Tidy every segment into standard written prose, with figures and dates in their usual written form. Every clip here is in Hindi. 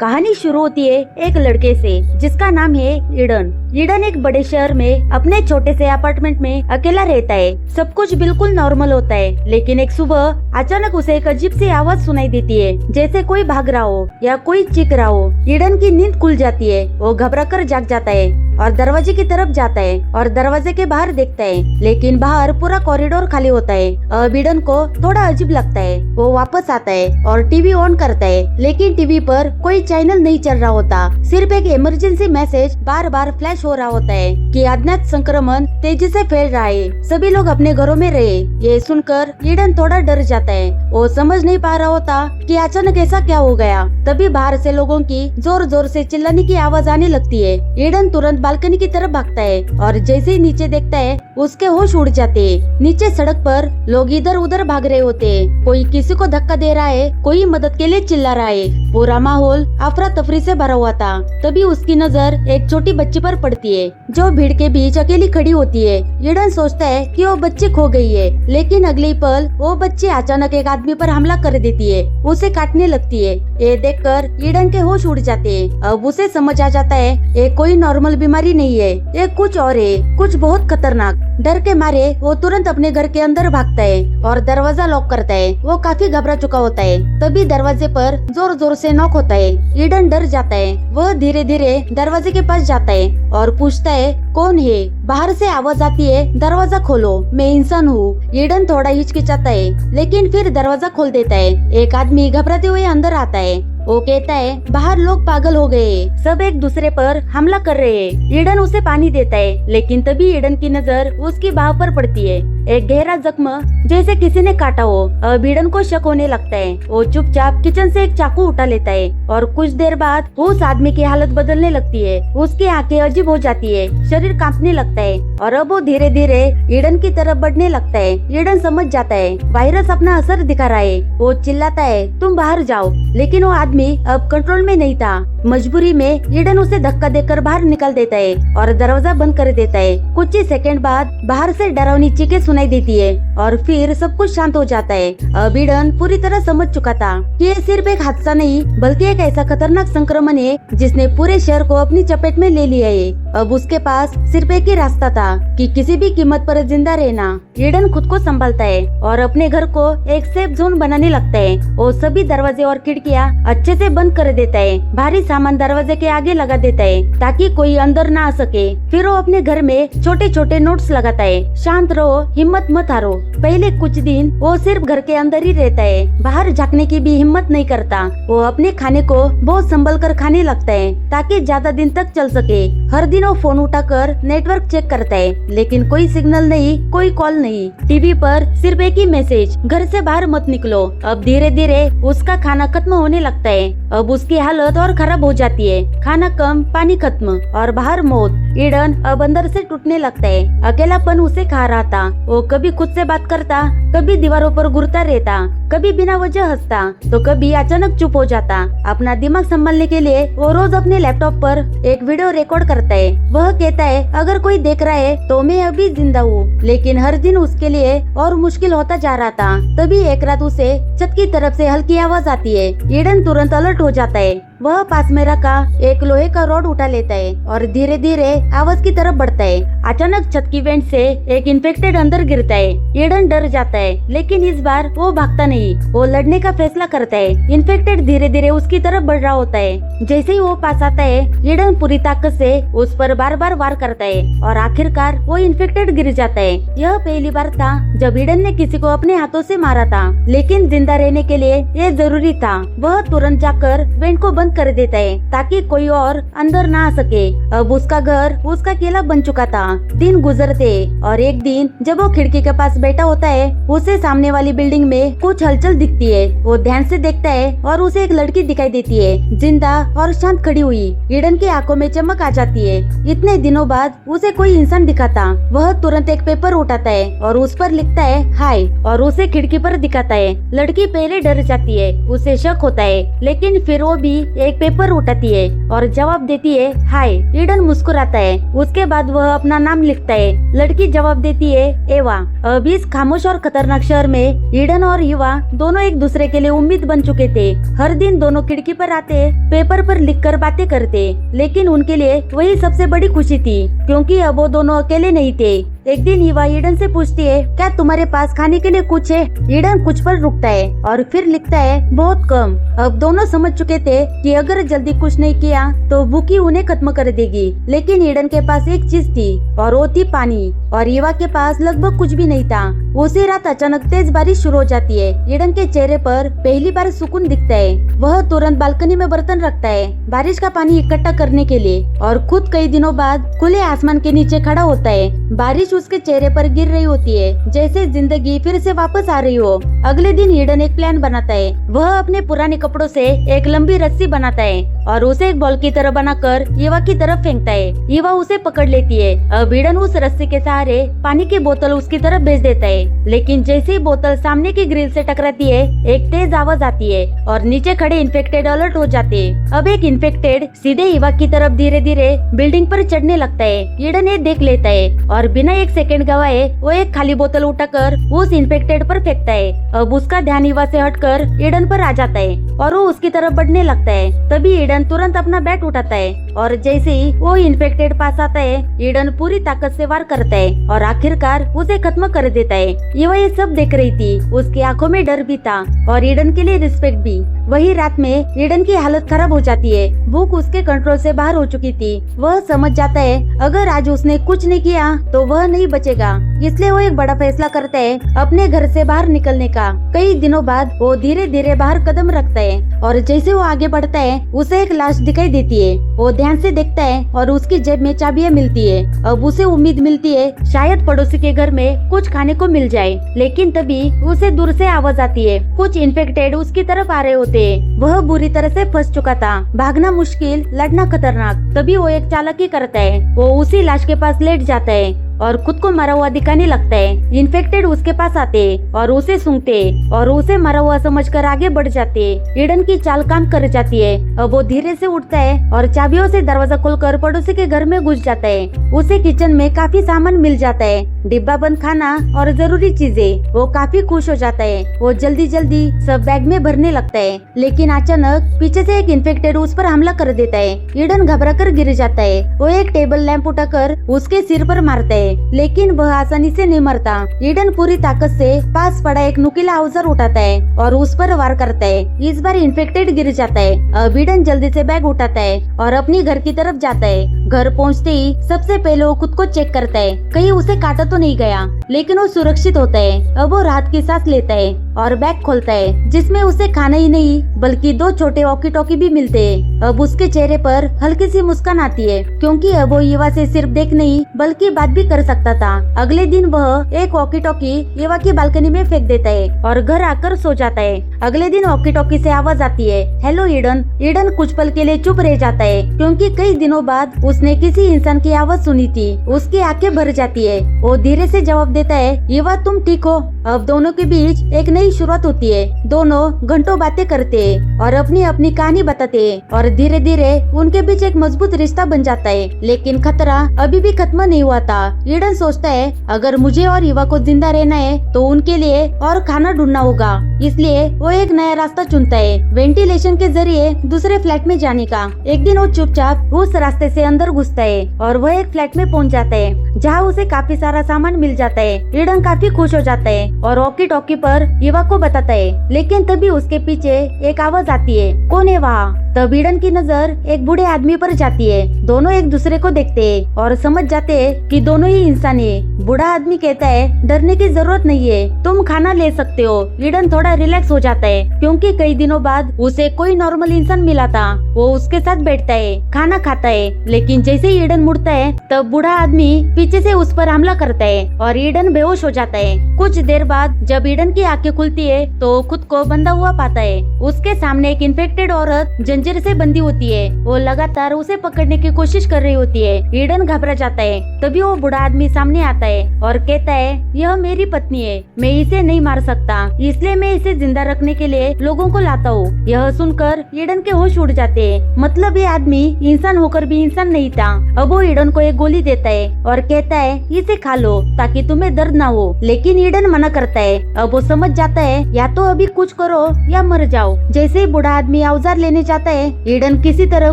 कहानी शुरू होती है एक लड़के से जिसका नाम है ईडन। ईडन एक बड़े शहर में अपने छोटे से अपार्टमेंट में अकेला रहता है। सब कुछ बिल्कुल नॉर्मल होता है, लेकिन एक सुबह अचानक उसे एक अजीब सी आवाज सुनाई देती है, जैसे कोई भाग रहा हो या कोई चीख रहा हो। ईडन की नींद खुल जाती है। वो घबरा कर जाग जाता है और दरवाजे की तरफ जाता है और दरवाजे के बाहर देखता है, लेकिन बाहर पूरा कॉरिडोर खाली होता है। अब ईडन को थोड़ा अजीब लगता है। वो वापस आता है और टीवी ऑन करता है, लेकिन टीवी पर कोई चैनल नहीं चल रहा होता। सिर्फ एक इमरजेंसी मैसेज बार बार फ्लैश हो रहा होता है कि अज्ञात संक्रमण तेजी से फैल रहा है, सभी लोग अपने घरों में रहे। ये सुनकर ईडन थोड़ा डर जाता है। वो समझ नहीं पा रहा होता कि अचानक ऐसा क्या हो गया। तभी बाहर से लोगों की जोर जोर से चिल्लाने की आवाज आने लगती है। ईडन तुरंत बालकनी की तरफ भागता है और जैसे ही नीचे देखता है उसके होश उड़ जाते हैं। नीचे सड़क पर लोग इधर उधर भाग रहे होते हैं। कोई किसी को धक्का दे रहा है, कोई मदद के लिए चिल्ला रहा है। पूरा माहौल अफरा तफरी से भरा हुआ था। तभी उसकी नजर एक छोटी बच्ची पर पड़ती है जो भीड़ के बीच अकेली खड़ी होती है। ईडन सोचता है कि वो बच्ची खो गई है, लेकिन अगले पल वो बच्ची अचानक एक आदमी पर हमला कर देती है, उसे काटने लगती है। ये देखकर ईडन के होश उड़ जाते हैं। अब उसे समझ आ जाता है ये कोई नॉर्मल बीमारी नहीं है, ये कुछ और है, कुछ बहुत खतरनाक। डर के मारे वो तुरंत अपने घर के अंदर भागता है और दरवाजा लॉक करता है। वो काफी घबरा चुका होता है। तभी दरवाजे पर जोर जोर से नॉक होता है। ईडन डर जाता है। वह धीरे धीरे दरवाजे के पास जाता है और पूछता है कौन है। बाहर से आवाज आती है दरवाजा खोलो, मैं इंसान हूँ। ईडन थोड़ा हिचकिचाता है, लेकिन फिर दरवाजा खोल देता है। एक आदमी घबराते हुए अंदर आता है। वो कहता है बाहर लोग पागल हो गए, सब एक दूसरे पर हमला कर रहे हैं। ईडन उसे पानी देता है, लेकिन तभी ईडन की नजर उसकी बाह पर पड़ती है। एक गहरा जख्म जैसे किसी ने काटा हो। अब ईडन को शक होने लगता है। वो चुपचाप किचन से एक चाकू उठा लेता है और कुछ देर बाद उस आदमी की हालत बदलने लगती है। उसकी आंखें अजीब हो जाती है, शरीर कांपने लगता है और अब वो धीरे धीरे ईडन की तरफ बढ़ने लगता है। ईडन समझ जाता है वायरस अपना असर दिखा रहा है। वो चिल्लाता है तुम बाहर जाओ, लेकिन वो आदमी अब कंट्रोल में नहीं था। मजबूरी में ईडन उसे धक्का देकर बाहर निकाल देता है और दरवाजा बंद कर देता है। कुछ ही सेकंड बाद बाहर से डरावनी चीखें सुनाई देती है और फिर सब कुछ शांत हो जाता है। अब ईडन पूरी तरह समझ चुका था कि ये सिर्फ एक हादसा नहीं, बल्कि एक ऐसा खतरनाक संक्रमण है जिसने पूरे शहर को अपनी चपेट में ले लिया है। अब उसके पास सिर्फ एक ही रास्ता था कि किसी भी कीमत पर जिंदा रहना। ईडन खुद को संभालता है और अपने घर को एक सेफ जोन बनाने लगता है। वो सभी दरवाजे और खिड़कियाँ अच्छे से बंद कर देता है। भारी सामान दरवाजे के आगे लगा देता है ताकि कोई अंदर ना आ सके। फिर वो अपने घर में छोटे छोटे नोट्स लगाता है, शांत रहो, हिम्मत मत हारो। पहले कुछ दिन वो सिर्फ घर के अंदर ही रहता है, बाहर झांकने की भी हिम्मत नहीं करता। वो अपने खाने को बहुत संभल कर खाने लगता है ताकि ज्यादा दिन तक चल सके। हर दिन वो फोन उठाकर नेटवर्क चेक करता है, लेकिन कोई सिग्नल नहीं, कोई कॉल नहीं। टीवी पर सिर्फ एक ही मैसेज, घर से बाहर मत निकलो। अब धीरे धीरे उसका खाना खत्म होने लगता है। अब उसकी हालत और खराब हो जाती है। खाना कम, पानी खत्म और बाहर मौत। ईडन अब अंदर से टूटने लगता है। अकेलापन उसे खा रहा था। वो कभी खुद से बात करता, कभी दीवारों पर घूरता रहता, कभी बिना वजह हंसता, तो कभी अचानक चुप हो जाता। अपना दिमाग संभालने के लिए वो रोज अपने लैपटॉप पर एक वीडियो रिकॉर्ड करता है। वह कहता है अगर कोई देख रहा है तो मैं अभी जिंदा हूँ, लेकिन हर दिन उसके लिए और मुश्किल होता जा रहा था। तभी एक रात उसे छत की तरफ से हल्की आवाज आती है। ईडन तुरंत अलर्ट हो जाता है। वह पास में रखा एक लोहे का रॉड उठा लेता है और धीरे धीरे आवाज की तरफ बढ़ता है। अचानक छत की वेंट से एक इन्फेक्टेड अंदर गिरता है। ईडन डर जाता है, लेकिन इस बार वो भागता नहीं, वो लड़ने का फैसला करता है। इन्फेक्टेड धीरे धीरे उसकी तरफ बढ़ रहा होता है। जैसे ही वो पास आता है, ईडन पूरी ताकत से उस पर बार बार वार करता है और आखिरकार वो इन्फेक्टेड गिर जाता है। यह पहली बार था जब ईडन ने किसी को अपने हाथों से मारा था, लेकिन जिंदा रहने के लिए ये जरूरी था। वह तुरंत जाकर वेंट को बंद कर देता है ताकि कोई और अंदर ना आ सके। अब उसका घर उसका किला बन चुका था। दिन गुजरते और एक दिन जब वो खिड़की के पास बैठा होता है, उसे सामने वाली बिल्डिंग में कुछ हलचल दिखती है। वो ध्यान से देखता है और उसे एक लड़की दिखाई देती है, जिंदा और शांत खड़ी हुई। ईडन की आंखों में चमक आ जाती है। इतने दिनों बाद उसे कोई इंसान दिखा था। वह तुरंत एक पेपर उठाता है और उस पर लिखता है हाय और उसे खिड़की पर दिखाता है। लड़की पहले डर जाती है, उसे शक होता है, लेकिन फिर वो भी एक पेपर उठाती है और जवाब देती है हाय। ईडन मुस्कुराता है। उसके बाद वह अपना अपना नाम लिखता है। लड़की जवाब देती है एवा। अब इस खामोश और खतरनाक शहर में ईडन और युवा दोनों एक दूसरे के लिए उम्मीद बन चुके थे। हर दिन दोनों खिड़की पर आते, पेपर पर लिखकर बातें करते, लेकिन उनके लिए वही सबसे बड़ी खुशी थी, क्योंकि अब वो दोनों अकेले नहीं थे। एक दिन युवा ईडन से पूछती है, क्या तुम्हारे पास खाने के लिए कुछ है? ईडन कुछ पल रुकता है और फिर लिखता है, बहुत कम। अब दोनों समझ चुके थे कि अगर जल्दी कुछ नहीं किया तो भूखी उन्हें खत्म कर देगी। लेकिन ईडन के पास एक चीज थी और वो थी पानी, और युवा के पास लगभग कुछ भी नहीं था। उसी रात अचानक तेज बारिश शुरू हो जाती है। ईडन के चेहरे पर पहली बार सुकून दिखता है। वह तुरंत बालकनी में बर्तन रखता है बारिश का पानी इकट्ठा करने के लिए, और खुद कई दिनों बाद खुले आसमान के नीचे खड़ा होता है। बारिश उसके चेहरे पर गिर रही होती है, जैसे जिंदगी फिर से वापस आ रही हो। अगले दिन ईडन एक प्लान बनाता है। वह अपने पुराने कपड़ों से एक लंबी रस्सी बनाता है और उसे एक बॉल की तरह बनाकर युवा की तरफ फेंकता है। युवा उसे पकड़ लेती है। अब ईडन उस रस्सी के सहारे पानी की बोतल उसकी तरफ भेज देता है, लेकिन जैसे ही बोतल सामने की ग्रिल से टकराती है, एक तेज आवाज आती है और नीचे खड़े इन्फेक्टेड अलर्ट हो जाते हैं। अब एक इन्फेक्टेड सीधे युवा की तरफ धीरे धीरे बिल्डिंग पर चढ़ने लगता है। ईडन ये देख लेता है और बिना एक सेकंड गवाए वो एक खाली बोतल उठाकर उस इन्फेक्टेड पर फेंकता है। अब उसका ध्यान युवा से हटकर ईडन पर आ जाता है और वो उसकी तरफ बढ़ने लगता है। तभी ईडन तुरंत अपना बैट उठाता है और जैसे ही वो इन्फेक्टेड पास आता है, ईडन पूरी ताकत से वार करता है और आखिरकार उसे खत्म कर देता है। युवा ये सब देख रही थी। उसकी आंखों में डर भी था और ईडन के लिए रिस्पेक्ट भी। वही रात में ईडन की हालत खराब हो जाती है। भूख उसके कंट्रोल से बाहर हो चुकी थी। वह समझ जाता है अगर आज उसने कुछ नहीं किया तो वह नहीं बचेगा, इसलिए वो एक बड़ा फैसला करता है अपने घर से बाहर निकलने का। कई दिनों बाद वो धीरे धीरे बाहर कदम रखता है और जैसे वो आगे बढ़ता है उसे एक लाश दिखाई देती है। वो ध्यान से देखता है और उसकी जेब में चाबियां मिलती है। अब उसे उम्मीद मिलती है शायद पड़ोसी के घर में कुछ खाने को मिल जाए, लेकिन तभी उसे दूर से आवाज आती है। कुछ इन्फेक्टेड उसकी तरफ आ रहे होते। वह बुरी तरह से फंस चुका था। भागना मुश्किल, लड़ना खतरनाक। तभी वो एक चालाकी करता है। वो उसी लाश के पास लेट जाता है और खुद को मरा हुआ दिखाने लगता है। इन्फेक्टेड उसके पास आते और उसे सूंघते और उसे मरा हुआ समझकर आगे बढ़ जाते। ईडन की चाल काम कर जाती है। अब वो धीरे से उठता है और चाबियों से दरवाजा खोलकर पड़ोसी के घर में घुस जाता है। उसे किचन में काफी सामान मिल जाता है, डिब्बा बंद खाना और जरूरी चीजें। वो काफी खुश हो जाता है। वो जल्दी जल्दी सब बैग में भरने लगता है, लेकिन अचानक पीछे से एक इन्फेक्टेड उस पर हमला कर देता है। ईडन घबरा कर गिर जाता है। वो एक टेबल लैंप उठाकर उसके सिर पर मारता है, लेकिन वह आसानी से नहीं मरता। ईडन पूरी ताकत से पास पड़ा एक नुकीला औजार उठाता है और उस पर वार करता है। इस बार इन्फेक्टेड गिर जाता है। अब ईडन जल्दी से बैग उठाता है और अपनी घर की तरफ जाता है। घर पहुंचते ही सबसे पहले वो खुद को चेक करता है, कहीं उसे काटा तो नहीं गया, लेकिन वो सुरक्षित होता है। अब वो राहत की सांस लेता है और बैग खोलता है, जिसमें उसे खाना ही नहीं बल्कि 2 छोटे वॉकी टॉकी भी मिलते हैं। अब उसके चेहरे पर हल्की सी मुस्कान आती है, क्योंकि अब वो युवा से सिर्फ देख नहीं बल्कि बात भी कर सकता था। अगले दिन वह एक वॉकी टॉकी युवा की बालकनी में फेंक देता है और घर आकर सो जाता है। अगले दिन वॉकी टॉकी से आवाज आती है, हेलो ईडन। ईडन कुछ पल के लिए चुप रह जाता है, क्योंकि कई दिनों बाद उसने किसी इंसान की आवाज सुनी थी। उसकी आंखें भर जाती है। वो धीरे से जवाब देता है, युवा तुम ठीक हो? अब दोनों के बीच एक नई शुरुआत होती है। दोनों घंटों बातें करते हैं और अपनी अपनी कहानी बताते हैं और धीरे धीरे उनके बीच एक मजबूत रिश्ता बन जाता है। लेकिन खतरा अभी भी खत्म नहीं हुआ था। ईडन सोचता है अगर मुझे और युवा को जिंदा रहना है तो उनके लिए और खाना ढूंढना होगा, इसलिए वो एक नया रास्ता चुनता है, वेंटिलेशन के जरिए दूसरे फ्लैट में जाने का। एक दिन वो चुपचाप उस रास्ते से अंदर घुसता है और वह एक फ्लैट में पहुंच जाता है, जहाँ उसे काफी सारा सामान मिल जाता है। ईडन काफी खुश हो जाता है और वॉकी टॉकी पर युवा को बताता है, लेकिन तभी उसके पीछे एक आवाज आती है, कौन है वहाँ? तब ईडन की नजर एक बूढ़े आदमी पर जाती है। दोनों एक दूसरे को देखते हैं और समझ जाते हैं कि दोनों ही इंसान है। बूढ़ा आदमी कहता है, डरने की जरूरत नहीं है, तुम खाना ले सकते हो। ईडन थोड़ा रिलैक्स हो जाता है, क्योंकि कई दिनों बाद उसे कोई नॉर्मल इंसान मिला था। वो उसके साथ बैठता है, खाना खाता है, लेकिन जैसे ही ईडन मुड़ता है तब बूढ़ा आदमी पीछे से उस पर हमला करता है और ईडन बेहोश हो जाता है। कुछ देर बाद जब ईडन की आंखें खुलती है तो खुद को बंधा हुआ पाता है। उसके सामने एक इन्फेक्टेड औरत जंजीर से बंधी होती है। वो लगातार उसे पकड़ने की कोशिश कर रही होती है। ईडन घबरा जाता है। तभी वो बूढ़ा आदमी सामने आता है और कहता है, यह मेरी पत्नी है, मैं इसे नहीं मार सकता, इसलिए मैं इसे जिंदा रखने के लिए लोगों को लाता हूँ। यह सुनकर ईडन के होश उड़ जाते हैं। मतलब ये आदमी इंसान होकर भी इंसान नहीं था। अब वो ईडन को एक गोली देता है और कहता है, इसे खा लो ताकि तुम्हें दर्द ना हो। लेकिन ईडन मना करता है। अब वो समझ जाता है, या तो अभी कुछ करो या मर जाओ। जैसे ही बूढ़ा आदमी औजार लेने जाता है, ईडन किसी तरह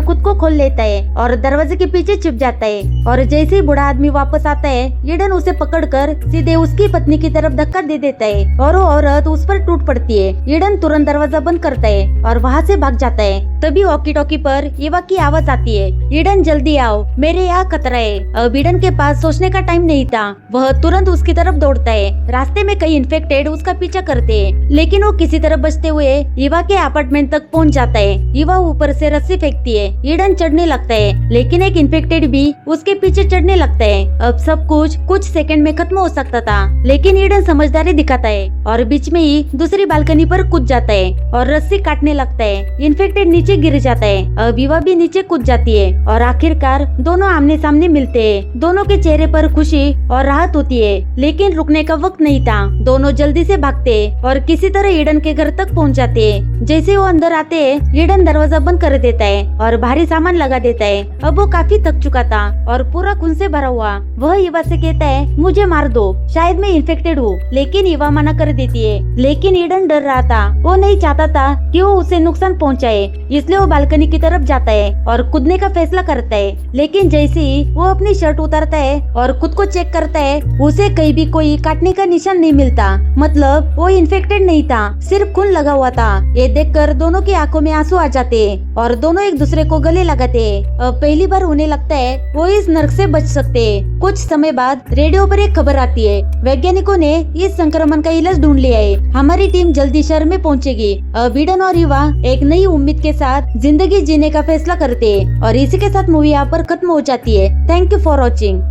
खुद को खोल लेता है और दरवाजे के पीछे छिप जाता है। और जैसे ही बूढ़ा आदमी वापस आता है, ईडन उसे पकड़कर सीधे उसकी पत्नी की तरफ धक्का दे देता है और वो औरत उस पर टूट पड़ती है। ईडन तुरंत दरवाजा बंद करता है और वहाँ से भाग जाता है। तभी वॉकी टॉकी पर ईवा की आवाज आती है, ईडन जल्दी आओ, मेरे यहाँ खतरा है। अब ईडन के पास सोचने का टाइम नहीं था। वह तुरंत उसकी तरफ दौड़ता है। रास्ते में कई इन्फेक्टेड उसका पीछा करते हैं, लेकिन वो किसी तरह बचते हुए ईवा के अपार्टमेंट तक पहुंच जाता है। ईवा ऊपर से रस्सी फेंकती है। ईडन चढ़ने लगता है, लेकिन एक इन्फेक्टेड भी उसके पीछे चढ़ने लगता है। अब सब कुछ सेकंड में खत्म हो सकता था, लेकिन ईडन समझदारी दिखाता है और बीच में ही दूसरी बालकनी पर कूद जाता है और रस्सी काटने लगता है। इन्फेक्टेड नीचे गिर जाता है। अब ईवा भी नीचे कूद जाती है और आखिरकार दोनों आमने सामने मिलते हैं। दोनों के चेहरे पर खुशी और राहत होती है, लेकिन रुकने का वक्त नहीं था। दोनों जल्दी से भागते हैं और किसी तरह ईडन के घर तक पहुंच जाते हैं। जैसे वो अंदर आते हैं, ईडन दरवाजा बंद कर देता है और भारी सामान लगा देता है। अब वो काफी थक चुका था और पूरा खून से भरा हुआ। वह ईवा से कहता है, मुझे मार दो, शायद मैं इन्फेक्टेड हूँ। लेकिन ईवा मना कर देती है। लेकिन ईडन डर रहा था। वो नहीं चाहता था कि वो उसे नुकसान पहुंचाए, इसलिए वो बालकनी की तरफ जाता है और कूदने का फैसला करता है। लेकिन जैसे ही वो अपनी शर्ट उतारता है और खुद को चेक करता है, उसे कहीं भी कोई काटने का निशान नहीं मिलता। मतलब वो इन्फेक्टेड नहीं था, सिर्फ खून लगा हुआ था। ये देखकर दोनों की आंखों में आंसू आ जाते हैं और दोनों एक दूसरे को गले लगाते हैं। अब पहली बार उन्हें लगता है वो इस नर्क से बच सकते हैं। कुछ समय बाद रेडियो पर एक खबर आती है, वैज्ञानिकों ने इस संक्रमण का इलाज ढूंढ लिया है। हमारी टीम जल्दी शहर में पहुंचेगी। अब ईडन और ईवा एक नई उम्मीद के साथ जिंदगी जीने का फैसला करते हैं। और इसी के साथ मूवी यहाँ पर खत्म हो जाती है। Thank you for watching.